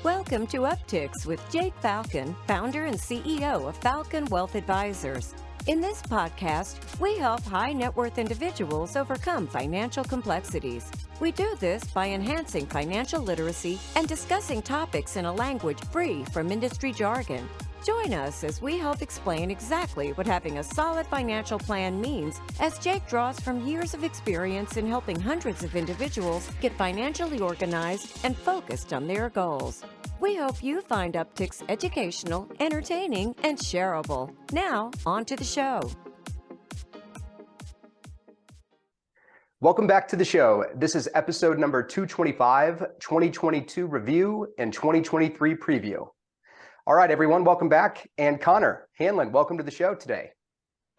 Welcome to Upticks with Jake Falcon, founder and CEO of Falcon Wealth Advisors. In this podcast, we help high net worth individuals overcome financial complexities. We do this by enhancing financial literacy and discussing topics in a language free from industry jargon. Join us as we help explain exactly what having a solid financial plan means, as Jake draws from years of experience in helping hundreds of individuals get financially organized and focused on their goals. We hope you find Upticks educational, entertaining, and shareable. Now, on to the show. Welcome back to the show. This is episode number 225, 2022 review and 2023 preview. All right, everyone, welcome back. And Connor, Hanlon, welcome to the show today.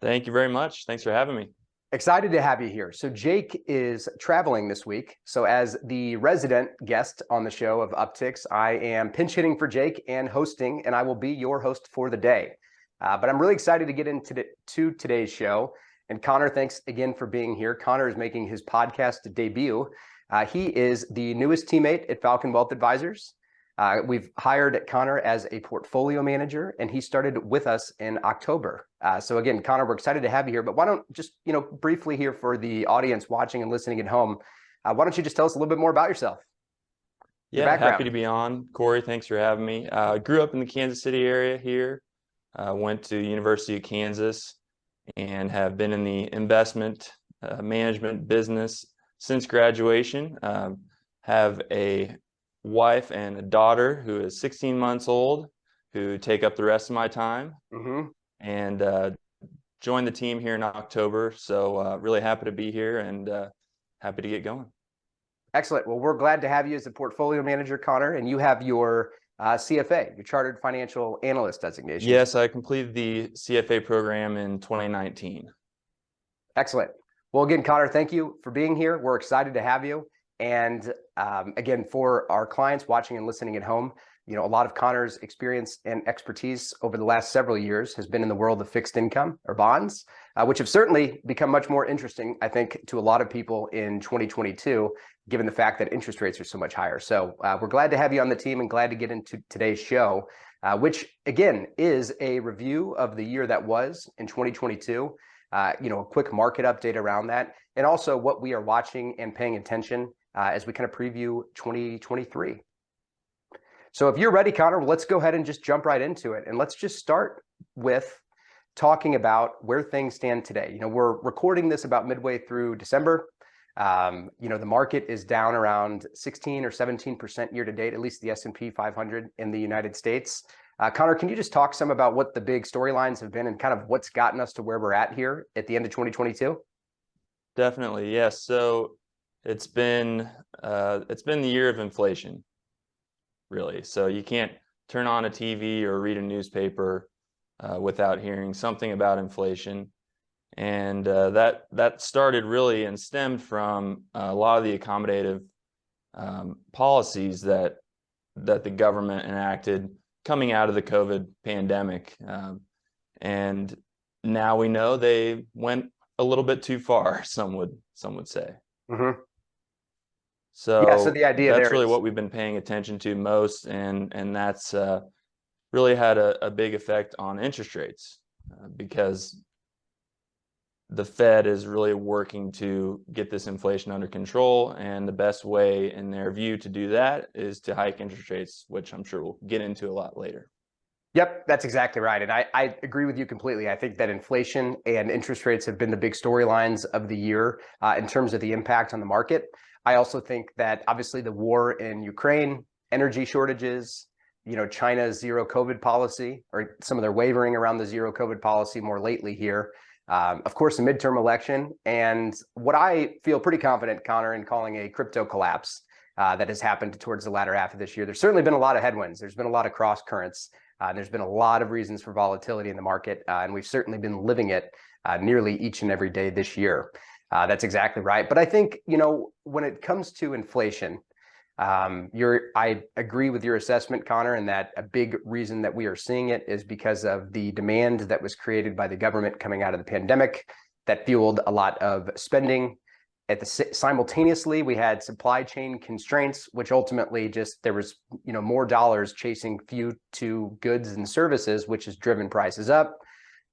Thank you very much. Thanks for having me. Excited to have you here. So Jake is traveling this week. So as the resident guest on the show of Upticks, I am pinch hitting for Jake and hosting, and I will be your host for the day. But I'm really excited to get into today's show. And Connor, thanks again for being here. Connor is making his podcast debut. He is the newest teammate at Falcon Wealth Advisors. We've hired Connor as a portfolio manager, and he started with us in October. So again, Connor, we're excited to have you here, but why don't just, briefly here for the audience watching and listening at home, why don't you just tell us a little bit more about yourself? Yeah, happy to be on. Cory, thanks for having me. Grew up in the Kansas City area here, went to University of Kansas, and have been in the investment management business since graduation. Have a wife and a daughter who is 16 months old, who take up the rest of my time, and joined the team here in October. So really happy to be here and happy to get going. Excellent. Well, we're glad to have you as a portfolio manager, Connor, and you have your CFA, your Chartered Financial Analyst designation. Yes, I completed the CFA program in 2019. Excellent. Well, again, Connor, thank you for being here. We're excited to have you. And again, for our clients watching and listening at home, a lot of Connor's experience and expertise over the last several years has been in the world of fixed income or bonds, which have certainly become much more interesting, I think, to a lot of people in 2022, given the fact that interest rates are so much higher. So we're glad to have you on the team and glad to get into today's show, which again is a review of the year that was in 2022, a quick market update around that, and also what we are watching and paying attention as we kind of preview 2023. So if you're ready, Connor, let's go ahead and just jump right into it. And let's just start with talking about where things stand today. We're recording this about midway through December. The market is down around 16 or 17% year to date, at least the S&P 500 in the United States. Connor, can you just talk some about what the big storylines have been and kind of what's gotten us to where we're at here at the end of 2022? Definitely, yes. So it's been the year of inflation, really. So you can't turn on a TV or read a newspaper without hearing something about inflation. And that started really and stemmed from a lot of the accommodative policies that the government enacted coming out of the COVID pandemic. And now we know they went a little bit too far, some would say. Mm-hmm. So the idea that's there really is what we've been paying attention to most, and that's really had a big effect on interest rates because the Fed is really working to get this inflation under control, and the best way in their view to do that is to hike interest rates, which I'm sure we'll get into a lot later. Yep, that's exactly right. And I agree with you completely. I think that inflation and interest rates have been the big storylines of the year in terms of the impact on the market. I also think that obviously the war in Ukraine, energy shortages, China's zero COVID policy, or some of their wavering around the zero COVID policy more lately here. Of course, the midterm election, and what I feel pretty confident, Connor, in calling a crypto collapse that has happened towards the latter half of this year. There's certainly been a lot of headwinds. There's been a lot of cross currents. There's been a lot of reasons for volatility in the market, and we've certainly been living it nearly each and every day this year. That's exactly right. But I think, when it comes to inflation, I agree with your assessment, Connor, and that a big reason that we are seeing it is because of the demand that was created by the government coming out of the pandemic that fueled a lot of spending simultaneously, we had supply chain constraints, which ultimately just there was more dollars chasing few to goods and services, which has driven prices up.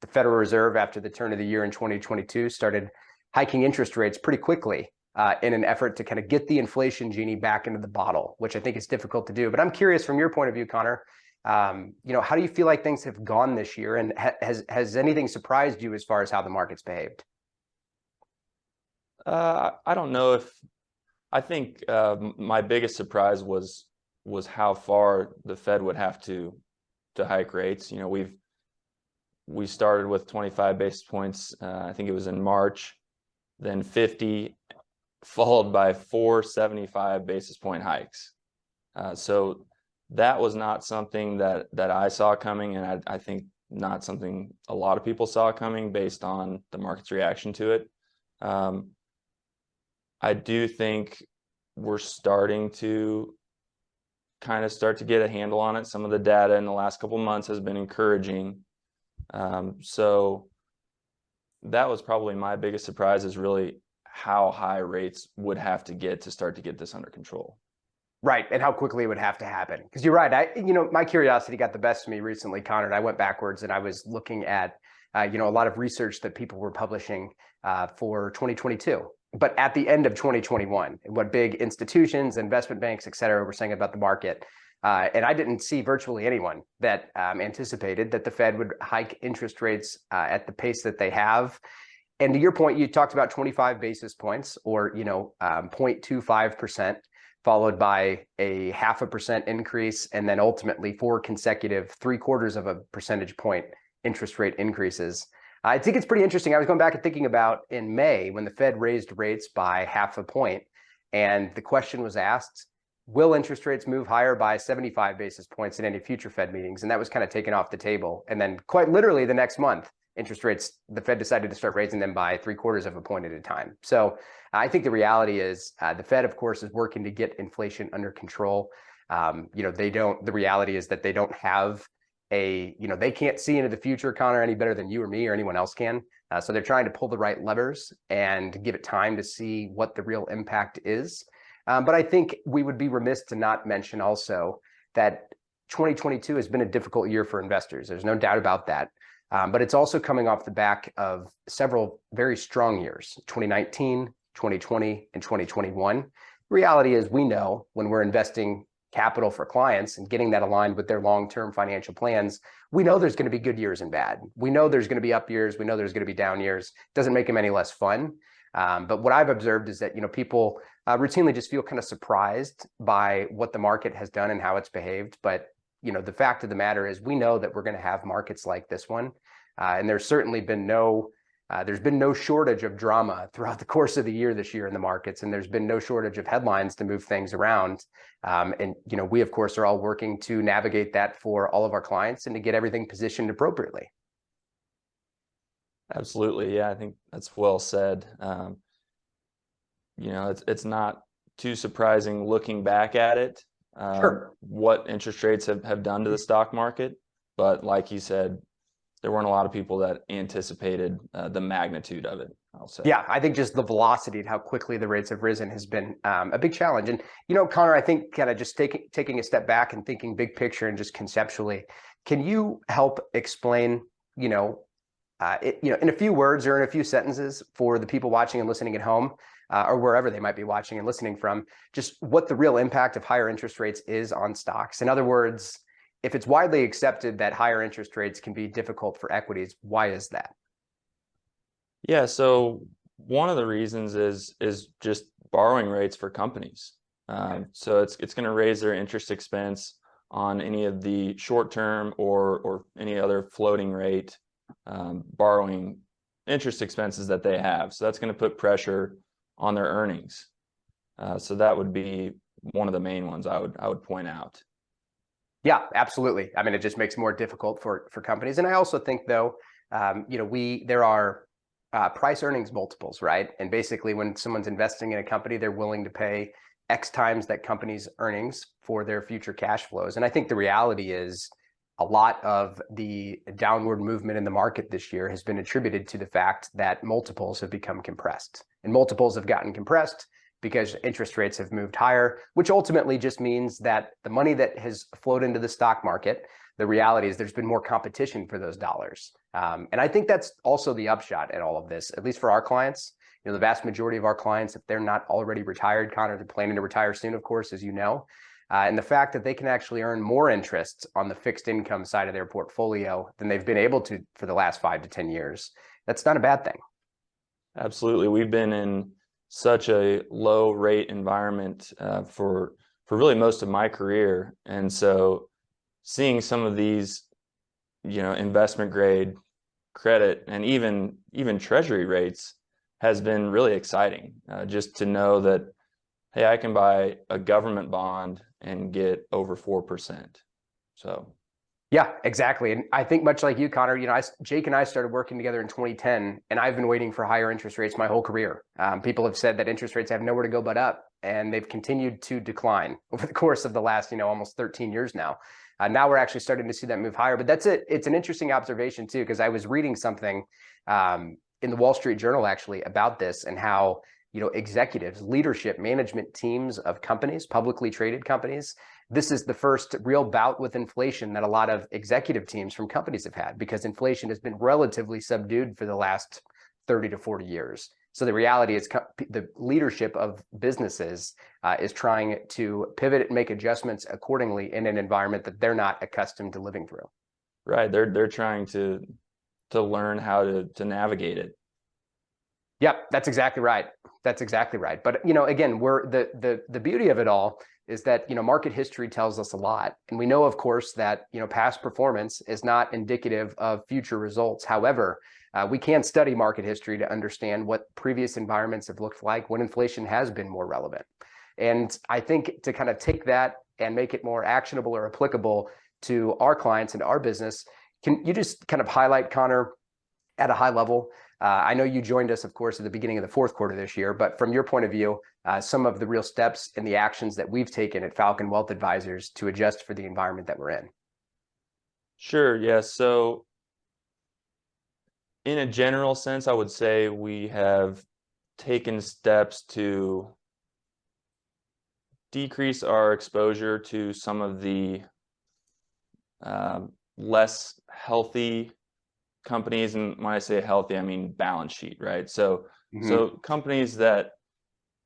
The Federal Reserve, after the turn of the year in 2022, started hiking interest rates pretty quickly in an effort to kind of get the inflation genie back into the bottle, which I think is difficult to do. But I'm curious from your point of view, Connor, how do you feel like things have gone this year, and has anything surprised you as far as how the market's behaved? I don't know if I think my biggest surprise was how far the Fed would have to hike rates. We started with 25 basis points. I think it was in March, then 50, followed by 475 basis point hikes. So that was not something that I saw coming, and I think not something a lot of people saw coming based on the market's reaction to it. I do think we're starting to kind of start to get a handle on it. Some of the data in the last couple of months has been encouraging. So that was probably my biggest surprise, is really how high rates would have to get to start to get this under control. Right, and how quickly it would have to happen. Because you're right, my curiosity got the best of me recently, Connor, and I went backwards and I was looking at, a lot of research that people were publishing for 2022. But at the end of 2021, and what big institutions, investment banks, et cetera, were saying about the market. And I didn't see virtually anyone that anticipated that the Fed would hike interest rates at the pace that they have. And to your point, you talked about 25 basis points, or 0.25%, followed by a 0.5% increase, and then ultimately 4 consecutive 0.75 percentage point interest rate increases. I think it's pretty interesting. I was going back and thinking about in May when the Fed raised rates by 0.5 point, and the question was asked, will interest rates move higher by 75 basis points in any future Fed meetings? And that was kind of taken off the table. And then quite literally the next month, interest rates, the Fed decided to start raising them by 0.75 point at a time. So I think the reality is the Fed, of course, is working to get inflation under control. The reality is that they don't have they can't see into the future, Connor, any better than you or me or anyone else can. So they're trying to pull the right levers and give it time to see what the real impact is. But I think we would be remiss to not mention also that 2022 has been a difficult year for investors. There's no doubt about that. But it's also coming off the back of several very strong years, 2019, 2020, and 2021. The reality is we know when we're investing capital for clients and getting that aligned with their long-term financial plans, we know there's going to be good years and bad. We know there's going to be up years. We know there's going to be down years. It doesn't make them any less fun. But what I've observed is that, people routinely just feel kind of surprised by what the market has done and how it's behaved. But, the fact of the matter is we know that we're going to have markets like this one. And there's certainly been there's been no shortage of drama throughout the course of the year this year in the markets, and there's been no shortage of headlines to move things around. And we, of course, are all working to navigate that for all of our clients and to get everything positioned appropriately. Absolutely. Yeah, I think that's well said. It's not too surprising looking back at it, Sure. what interest rates have done to the stock market. But like you said, there weren't a lot of people that anticipated the magnitude of it, I'll say. Yeah, I think just the velocity and how quickly the rates have risen has been a big challenge. And, Connor, I think kind of just taking a step back and thinking big picture and just conceptually, can you help explain, in a few words or in a few sentences for the people watching and listening at home or wherever they might be watching and listening from, just what the real impact of higher interest rates is on stocks? In other words, if it's widely accepted that higher interest rates can be difficult for equities, why is that? Yeah, so one of the reasons is just borrowing rates for companies. So it's going to raise their interest expense on any of the short-term or any other floating rate borrowing interest expenses that they have. So that's going to put pressure on their earnings. So that would be one of the main ones I would point out. Yeah, absolutely. I mean, it just makes it more difficult for companies. And I also think, though, there are price earnings multiples, right? And basically, when someone's investing in a company, they're willing to pay X times that company's earnings for their future cash flows. And I think the reality is a lot of the downward movement in the market this year has been attributed to the fact that multiples have become compressed. and multiples have gotten compressed because interest rates have moved higher, which ultimately just means that the money that has flowed into the stock market, the reality is there's been more competition for those dollars. And I think that's also the upshot in all of this, at least for our clients. The vast majority of our clients, if they're not already retired, Connor, they're planning to retire soon, of course, as you know. And the fact that they can actually earn more interest on the fixed income side of their portfolio than they've been able to for the last 5 to 10 years, that's not a bad thing. Absolutely. We've been in such a low rate environment for really most of my career. And so seeing some of these, investment grade credit and even treasury rates has been really exciting, just to know that, hey, I can buy a government bond and get over 4%. So. Yeah, exactly. And I think much like you, Connor, Jake and I started working together in 2010, and I've been waiting for higher interest rates my whole career. People have said that interest rates have nowhere to go but up, and they've continued to decline over the course of the last, almost 13 years now. Now we're actually starting to see that move higher. But that's it. It's an interesting observation too, because I was reading something in the Wall Street Journal actually about this and how executives, leadership, management teams of companies, publicly traded companies, this is the first real bout with inflation that a lot of executive teams from companies have had, because inflation has been relatively subdued for the last 30 to 40 years. So the reality is the leadership of businesses is trying to pivot and make adjustments accordingly in an environment that they're not accustomed to living through. Right. They're trying to learn how to navigate it. Yep, that's exactly right. That's exactly right. But again, we're the beauty of it all is that market history tells us a lot, and we know, of course, that past performance is not indicative of future results. However, we can study market history to understand what previous environments have looked like when inflation has been more relevant. And I think to kind of take that and make it more actionable or applicable to our clients and our business, can you just kind of highlight, Connor, at a high level? I know you joined us, of course, at the beginning of the fourth quarter this year, but from your point of view, some of the real steps and the actions that we've taken at Falcon Wealth Advisors to adjust for the environment that we're in. Sure. Yes. So in a general sense, I would say we have taken steps to decrease our exposure to some of the less healthy companies. And when I say healthy, I mean balance sheet, right? So companies that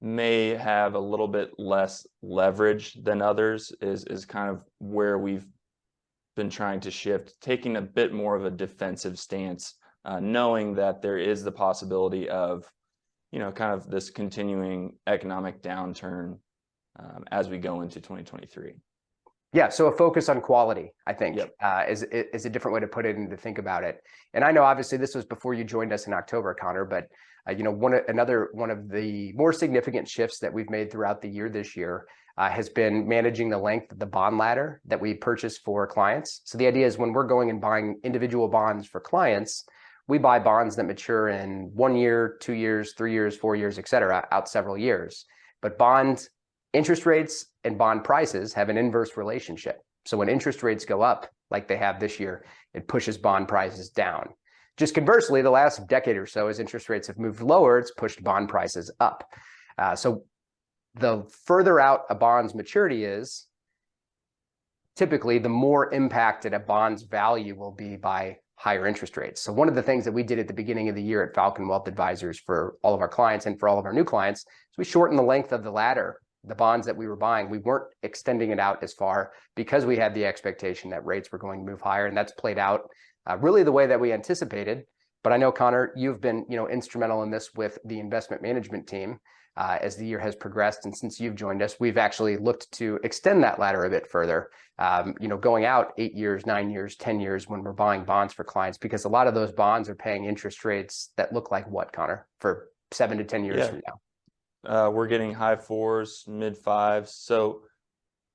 may have a little bit less leverage than others is kind of where we've been trying to shift, taking a bit more of a defensive stance, knowing that there is the possibility of, kind of this continuing economic downturn as we go into 2023. Yeah, so a focus on quality, I think, Yep. Is a different way to put it and to think about it. And I know, obviously, this was before you joined us in October, Connor, but another one of the more significant shifts that we've made throughout the year this year has been managing the length of the bond ladder that we purchase for clients. So the idea is when we're going and buying individual bonds for clients, we buy bonds that mature in 1 year, 2 years, 3 years, 4 years, et cetera, out several years. But bond interest rates and bond prices have an inverse relationship. So when interest rates go up, like they have this year, it pushes bond prices down. Just conversely, the last decade or so, as interest rates have moved lower, it's pushed bond prices up. So the further out a bond's maturity is, typically the more impacted a bond's value will be by higher interest rates. So one of the things that we did at the beginning of the year at Falcon Wealth Advisors for all of our clients and for all of our new clients is we shortened the length of the ladder. The bonds that we were buying, we weren't extending it out as far because we had the expectation that rates were going to move higher, and that's played out really the way that we anticipated. But I know, Connor, you've been instrumental in this with the investment management team as the year has progressed, and since you've joined us, we've actually looked to extend that ladder a bit further. Going out 8 years, 9 years, 10 years when we're buying bonds for clients, because a lot of those bonds are paying interest rates that look like what, Connor, for 7 to 10 years from now. We're getting high 4s, mid 5s. So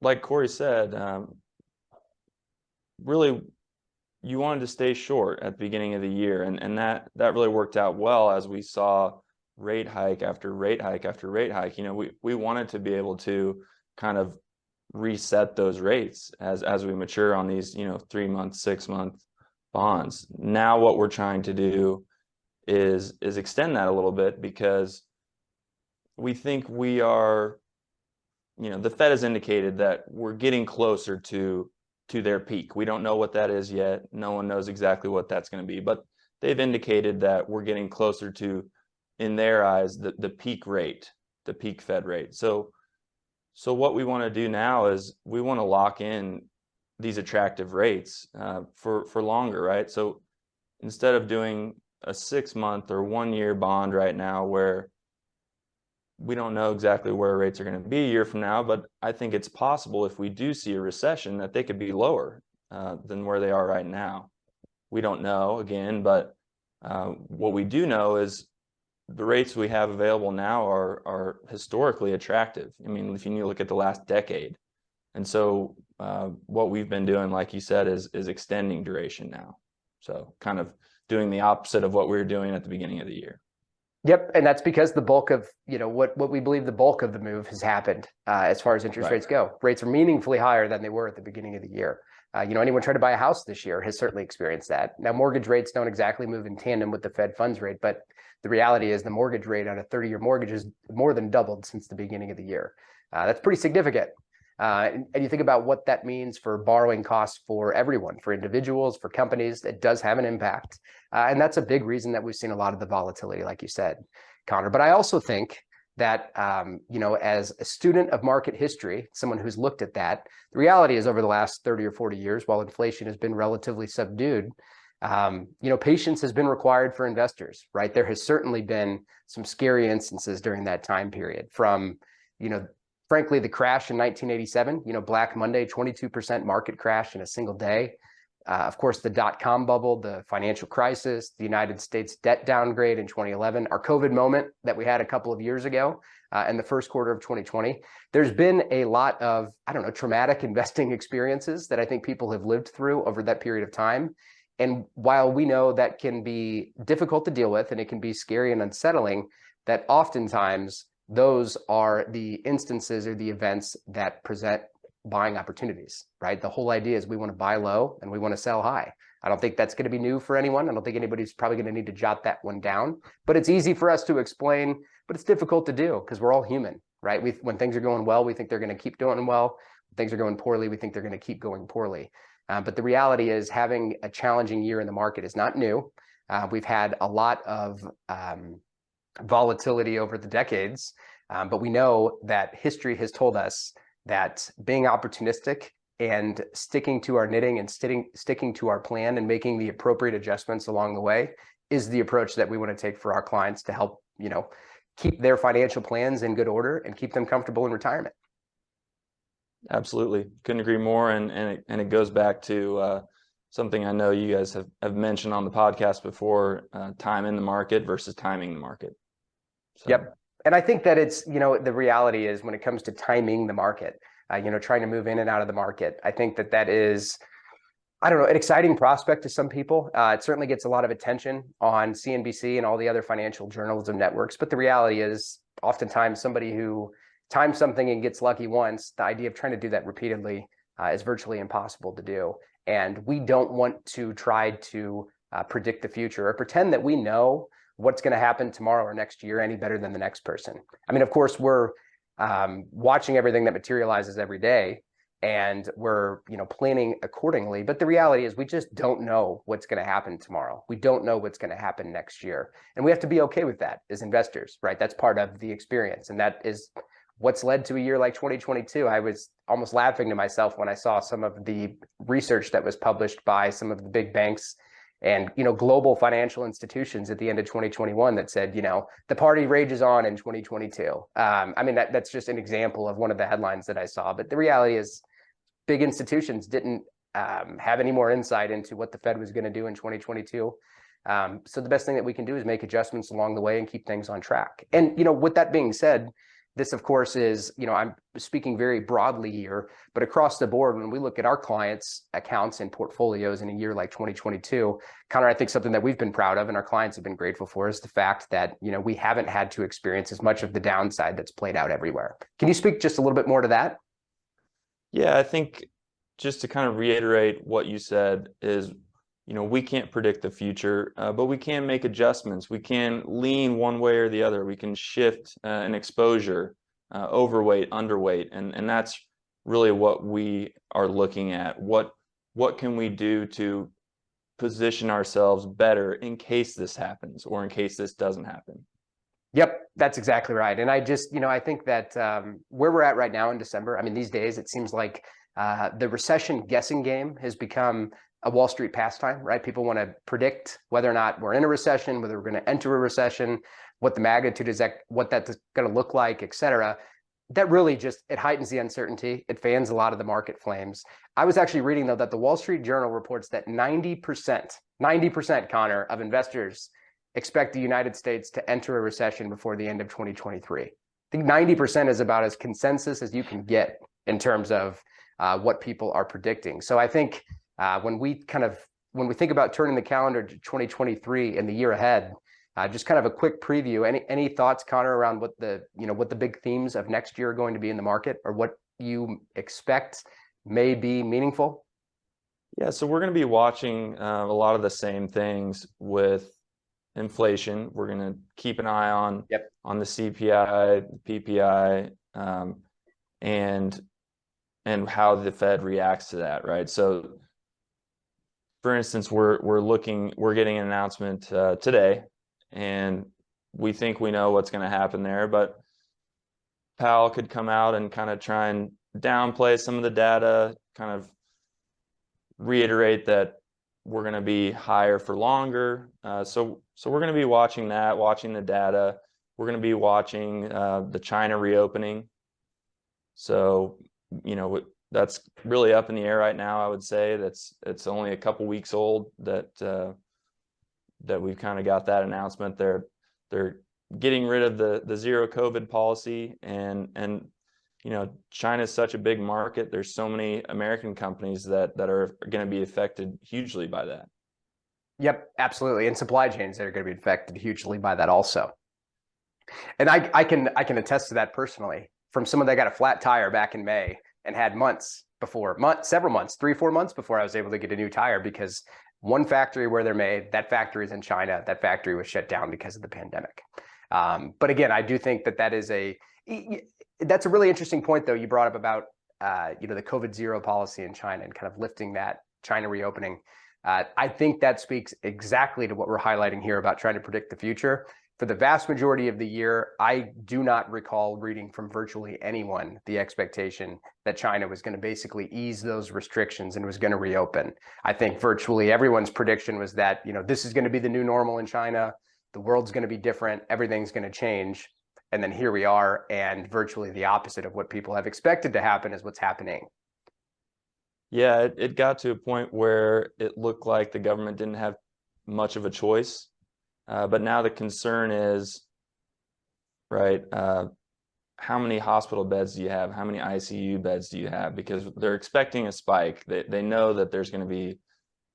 like Cory said, really you wanted to stay short at the beginning of the year. And that really worked out well as we saw rate hike after rate hike after rate hike. We wanted to be able to kind of reset those rates as we mature on these, 3-month, 6-month bonds. Now what we're trying to do is extend that a little bit, because we think we are, the Fed has indicated that we're getting closer to their peak. We don't know what that is yet. No one knows exactly what that's going to be, but they've indicated that we're getting closer to, in their eyes, the peak rate, the peak Fed rate. So what we want to do now is we want to lock in these attractive rates for longer, right? So instead of doing a 6-month or 1-year bond right now where we don't know exactly where rates are going to be a year from now, but I think it's possible if we do see a recession that they could be lower than where they are right now. We don't know, again, but what we do know is the rates we have available now are historically attractive. I mean, if you look at the last decade. And so what we've been doing, like you said, is extending duration now. So kind of doing the opposite of what we were doing at the beginning of the year. Yep, and that's because the bulk of, what we believe the bulk of the move has happened as far as interest rates go. Rates are meaningfully higher than they were at the beginning of the year. Anyone trying to buy a house this year has certainly experienced that. Now, mortgage rates don't exactly move in tandem with the Fed funds rate, but the reality is the mortgage rate on a 30-year mortgage is more than doubled since the beginning of the year. That's pretty significant. And you think about what that means for borrowing costs for everyone, for individuals, for companies, it does have an impact. And that's a big reason that we've seen a lot of the volatility, like you said, Connor. But I also think that, as a student of market history, someone who's looked at that, the reality is over the last 30 or 40 years, while inflation has been relatively subdued, patience has been required for investors, right? There has certainly been some scary instances during that time period from, frankly, the crash in 1987, Black Monday, 22% market crash in a single day. Of course, the dot-com bubble, the financial crisis, the United States debt downgrade in 2011, our COVID moment that we had a couple of years ago, and the first quarter of 2020. There's been a lot of, traumatic investing experiences that I think people have lived through over that period of time. And while we know that can be difficult to deal with and it can be scary and unsettling, that oftentimes those are the instances or the events that present buying opportunities, right? The whole idea is we want to buy low and we want to sell high. I don't think that's going to be new for anyone. I don't think anybody's probably going to need to jot that one down, but it's easy for us to explain, but it's difficult to do because we're all human, right? When things are going well, we think they're going to keep doing well. When things are going poorly, we think they're going to keep going poorly. But the reality is having a challenging year in the market is not new. We've had a lot of volatility over the decades, but we know that history has told us that being opportunistic and sticking to our knitting and sticking to our plan and making the appropriate adjustments along the way is the approach that we want to take for our clients to help, keep their financial plans in good order and keep them comfortable in retirement. Absolutely. Couldn't agree more. And it goes back to something I know you guys have mentioned on the podcast before, time in the market versus timing the market. So. Yep. And I think that it's, the reality is when it comes to timing the market, trying to move in and out of the market, I think that is, an exciting prospect to some people. It certainly gets a lot of attention on CNBC and all the other financial journalism networks. But the reality is oftentimes somebody who times something and gets lucky once, the idea of trying to do that repeatedly is virtually impossible to do. And we don't want to try to predict the future or pretend that we know what's going to happen tomorrow or next year any better than the next person. I mean, of course, we're watching everything that materializes every day, and we're planning accordingly. But the reality is we just don't know what's going to happen tomorrow. We don't know what's going to happen next year. And we have to be okay with that as investors, right? That's part of the experience. And that is what's led to a year like 2022. I was almost laughing to myself when I saw some of the research that was published by some of the big banks and global financial institutions at the end of 2021 that said, the party rages on in 2022. That's just an example of one of the headlines that I saw. But the reality is big institutions didn't have any more insight into what the Fed was going to do in 2022. So the best thing that we can do is make adjustments along the way and keep things on track. And, with that being said, this, of course, is, I'm speaking very broadly here, but across the board, when we look at our clients' accounts and portfolios in a year like 2022, Connor, I think something that we've been proud of and our clients have been grateful for is the fact that, we haven't had to experience as much of the downside that's played out everywhere. Can you speak just a little bit more to that? Yeah, I think just to kind of reiterate what you said is, we can't predict the future, but we can make adjustments. We can lean one way or the other. We can shift an exposure, overweight, underweight, and that's really what we are looking at. What can we do to position ourselves better in case this happens or in case this doesn't happen? Yep, that's exactly right. And I just, I think that where we're at right now in December, I mean, these days, it seems like the recession guessing game has become a Wall Street pastime, right? People want to predict whether or not we're in a recession, whether we're going to enter a recession, what the magnitude is, what that's going to look like, et cetera. That really just, it heightens the uncertainty. It fans a lot of the market flames. I was actually reading, though, that the Wall Street Journal reports that 90%, Connor, of investors expect the United States to enter a recession before the end of 2023. I think 90% is about as consensus as you can get in terms of what people are predicting. So I think when we think about turning the calendar to 2023 and the year ahead, just kind of a quick preview. Any thoughts, Connor, around what the big themes of next year are going to be in the market, or what you expect may be meaningful? Yeah, so we're going to be watching a lot of the same things with inflation. We're going to keep an eye on the CPI, the PPI, and how the Fed reacts to that, right? So, for instance, we're getting an announcement today, and we think we know what's going to happen there, but Powell could come out and kind of try and downplay some of the data, kind of reiterate that we're going to be higher for longer. So we're going to be watching that, watching the data. We're going to be watching the China reopening. So, that's really up in the air right now. I would say it's only a couple weeks old that we've kind of got that announcement. They're getting rid of the zero COVID policy, and China is such a big market. There's so many American companies that are going to be affected hugely by that. Yep, absolutely. And supply chains that are going to be affected hugely by that also. And I can attest to that personally from someone that got a flat tire back in May and had several months, 3-4 months before I was able to get a new tire, because one factory where they're made, that factory is in China. That factory was shut down because of the pandemic. But again, I do think that's a really interesting point, though, you brought up about the COVID zero policy in China and kind of lifting that China reopening. I think that speaks exactly to what we're highlighting here about trying to predict the future. For the vast majority of the year, I do not recall reading from virtually anyone the expectation that China was going to basically ease those restrictions and was going to reopen. I think virtually everyone's prediction was that, this is going to be the new normal in China. The world's going to be different. Everything's going to change. And then here we are, and virtually the opposite of what people have expected to happen is what's happening. Yeah, it got to a point where it looked like the government didn't have much of a choice. But now the concern is, right, how many hospital beds do you have? How many ICU beds do you have? Because they're expecting a spike. They know that there's going to be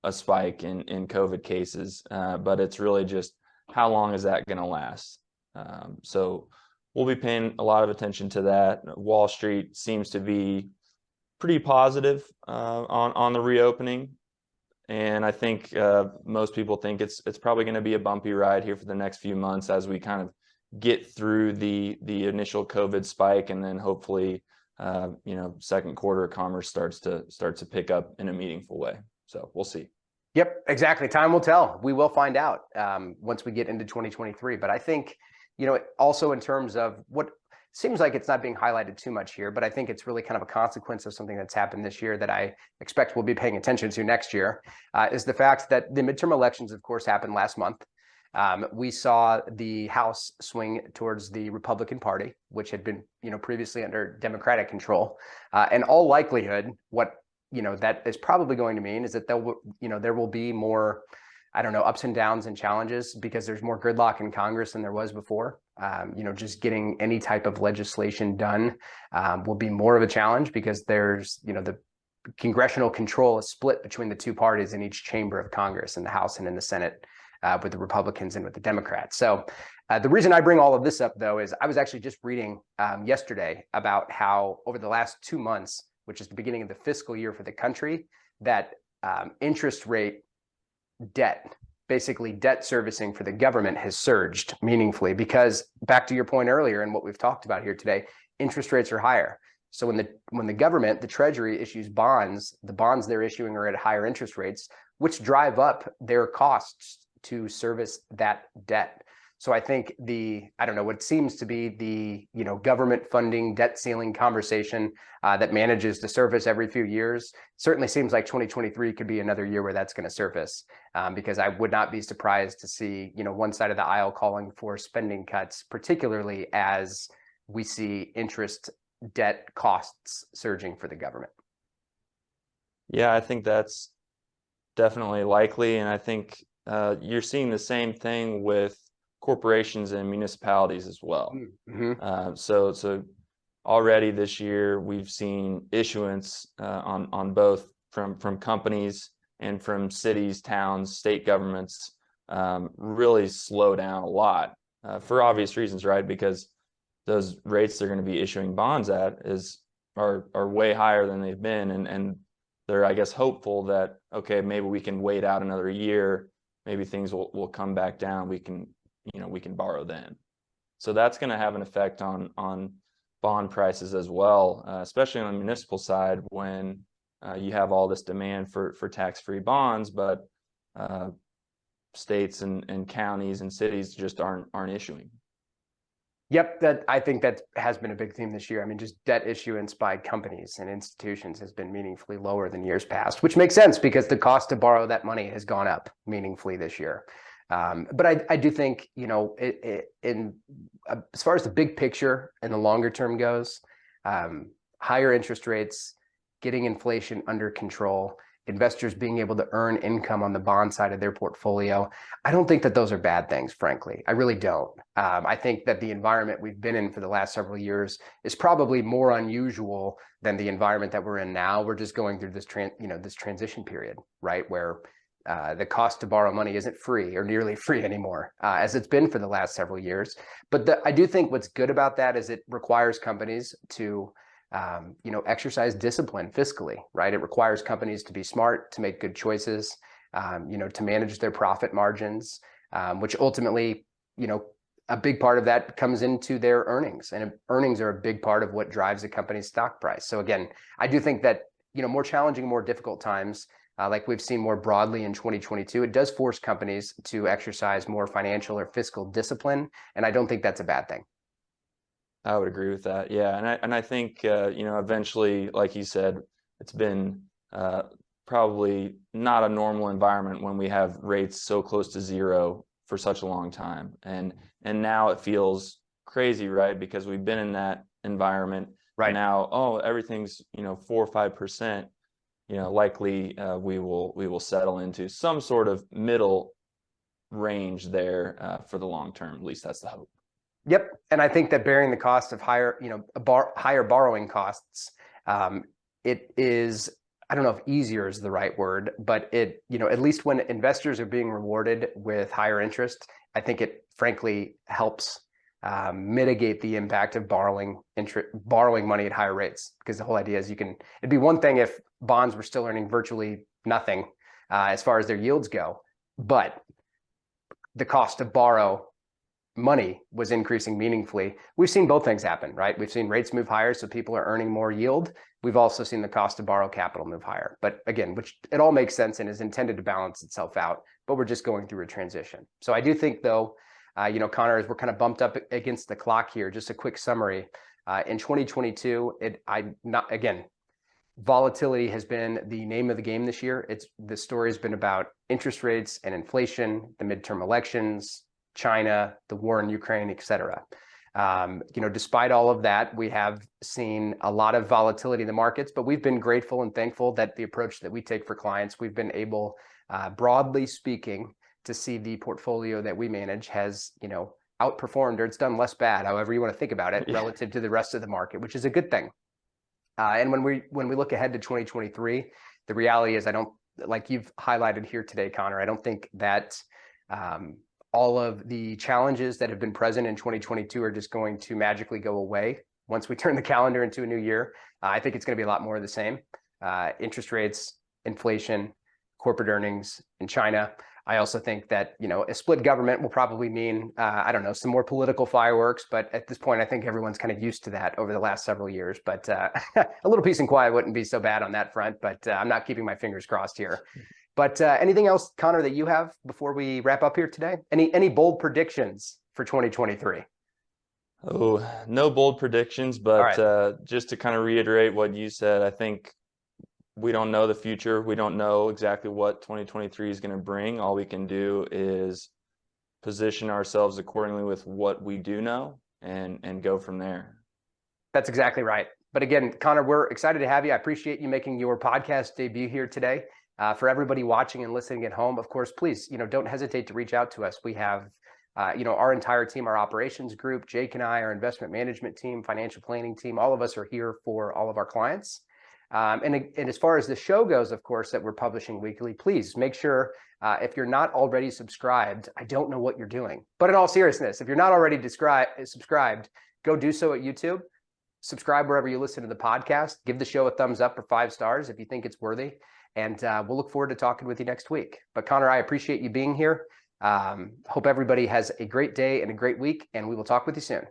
a spike in COVID cases, but it's really just how long is that going to last? So we'll be paying a lot of attention to that. Wall Street seems to be pretty positive on the reopening. And I think most people think it's probably going to be a bumpy ride here for the next few months as we kind of get through the initial COVID spike, and then hopefully, second quarter commerce starts to pick up in a meaningful way. So we'll see. Yep, exactly. Time will tell. We will find out once we get into 2023. But I think, also in terms of what seems like it's not being highlighted too much here, but I think it's really kind of a consequence of something that's happened this year that I expect we'll be paying attention to next year, is the fact that the midterm elections, of course, happened last month. We saw the House swing towards the Republican Party, which had been, previously under Democratic control. In all likelihood, what that is probably going to mean is that there will be more, ups and downs and challenges, because there's more gridlock in Congress than there was before. Just getting any type of legislation done will be more of a challenge, because there's, the congressional control is split between the two parties in each chamber of Congress, in the House and in the Senate, with the Republicans and with the Democrats. So the reason I bring all of this up, though, is I was actually just reading yesterday about how over the last 2 months, which is the beginning of the fiscal year for the country, that interest rate debt, basically debt servicing for the government, has surged meaningfully because, back to your point earlier and what we've talked about here today, interest rates are higher. So when the government, the Treasury, issues bonds, the bonds they're issuing are at higher interest rates, which drive up their costs to service that debt. So I think what seems to be the government funding debt ceiling conversation that manages to surface every few years, certainly seems like 2023 could be another year where that's going to surface, because I would not be surprised to see one side of the aisle calling for spending cuts, particularly as we see interest debt costs surging for the government. Yeah, I think that's definitely likely, and I think you're seeing the same thing with corporations and municipalities as well. Mm-hmm. So already this year we've seen issuance on both from companies and from cities, towns, state governments really slow down a lot for obvious reasons, right? Because those rates they're going to be issuing bonds at are way higher than they've been, and they're, I guess, hopeful that, okay, maybe we can wait out another year, maybe things will come back down, we can borrow then. So that's going to have an effect on bond prices as well, especially on the municipal side when you have all this demand for tax-free bonds, but states and counties and cities just aren't issuing. Yep, I think that has been a big theme this year. I mean, just debt issuance by companies and institutions has been meaningfully lower than years past, which makes sense because the cost to borrow that money has gone up meaningfully this year. But I do think, as far as the big picture and the longer term goes, higher interest rates, getting inflation under control, investors being able to earn income on the bond side of their portfolio, I don't think that those are bad things, frankly. I really don't. I think that the environment we've been in for the last several years is probably more unusual than the environment that we're in now. We're just going through this transition period, right, where the cost to borrow money isn't free or nearly free anymore, as it's been for the last several years. But I do think what's good about that is it requires companies to exercise discipline fiscally, right? It requires companies to be smart, to make good choices, to manage their profit margins, which ultimately, a big part of that comes into their earnings, and earnings are a big part of what drives a company's stock price. So again, I do think that, more challenging, more difficult times, like we've seen more broadly in 2022, it does force companies to exercise more financial or fiscal discipline, and I don't think that's a bad thing. I would agree with that. Yeah, and I think eventually, like you said, it's been probably not a normal environment when we have rates so close to zero for such a long time, and now it feels crazy, right? Because we've been in that environment right now. Everything's 4 or 5%. Likely we will settle into some sort of middle range there for the long term. At least that's the hope. Yep, and I think that bearing the cost of higher borrowing costs, it is, I don't know if easier is the right word, but it, at least when investors are being rewarded with higher interest, I think it frankly helps mitigate the impact of borrowing money at higher rates. Because the whole idea is it'd be one thing if bonds were still earning virtually nothing as far as their yields go, but the cost to borrow money was increasing meaningfully. We've seen both things happen, right? We've seen rates move higher, so people are earning more yield. We've also seen the cost to borrow capital move higher. But again, which it all makes sense and is intended to balance itself out, but we're just going through a transition. So I do think, though, Connor, as we're kind of bumped up against the clock here, just a quick summary. In 2022, volatility has been the name of the game this year. The story has been about interest rates and inflation, the midterm elections, China, the war in Ukraine, et cetera. Despite all of that, we have seen a lot of volatility in the markets, but we've been grateful and thankful that the approach that we take for clients, we've been able, broadly speaking, to see the portfolio that we manage has, outperformed, or it's done less bad, however you want to think about it, relative to the rest of the market, which is a good thing. And when we look ahead to 2023, the reality is, like you've highlighted here today, Connor, I don't think that all of the challenges that have been present in 2022 are just going to magically go away once we turn the calendar into a new year. I think it's going to be a lot more of the same. Interest rates, inflation, corporate earnings in China. I also think that, a split government will probably mean, some more political fireworks. But at this point, I think everyone's kind of used to that over the last several years. But a little peace and quiet wouldn't be so bad on that front. But I'm not keeping my fingers crossed here. But anything else, Connor, that you have before we wrap up here today? Any bold predictions for 2023? Oh, no bold predictions, but just to kind of reiterate what you said, I think we don't know the future. We don't know exactly what 2023 is going to bring. All we can do is position ourselves accordingly with what we do know and go from there. That's exactly right. But again, Connor, we're excited to have you. I appreciate you making your podcast debut here today. For everybody watching and listening at home, of course, please, don't hesitate to reach out to us. We have, our entire team, our operations group, Jake and I, our investment management team, financial planning team, all of us are here for all of our clients. And as far as the show goes, of course, that we're publishing weekly, please make sure if you're not already subscribed, I don't know what you're doing. But in all seriousness, if you're not already subscribed, go do so at YouTube. Subscribe wherever you listen to the podcast. Give the show a thumbs up or 5 stars if you think it's worthy. And we'll look forward to talking with you next week. But Connor, I appreciate you being here. Hope everybody has a great day and a great week, and we will talk with you soon.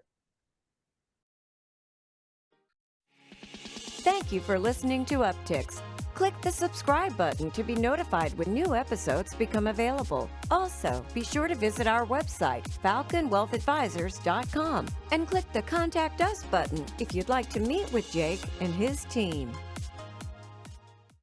Thank you for listening to Upticks. Click the subscribe button to be notified when new episodes become available. Also, be sure to visit our website, falconwealthadvisors.com, and click the Contact Us button if you'd like to meet with Jake and his team.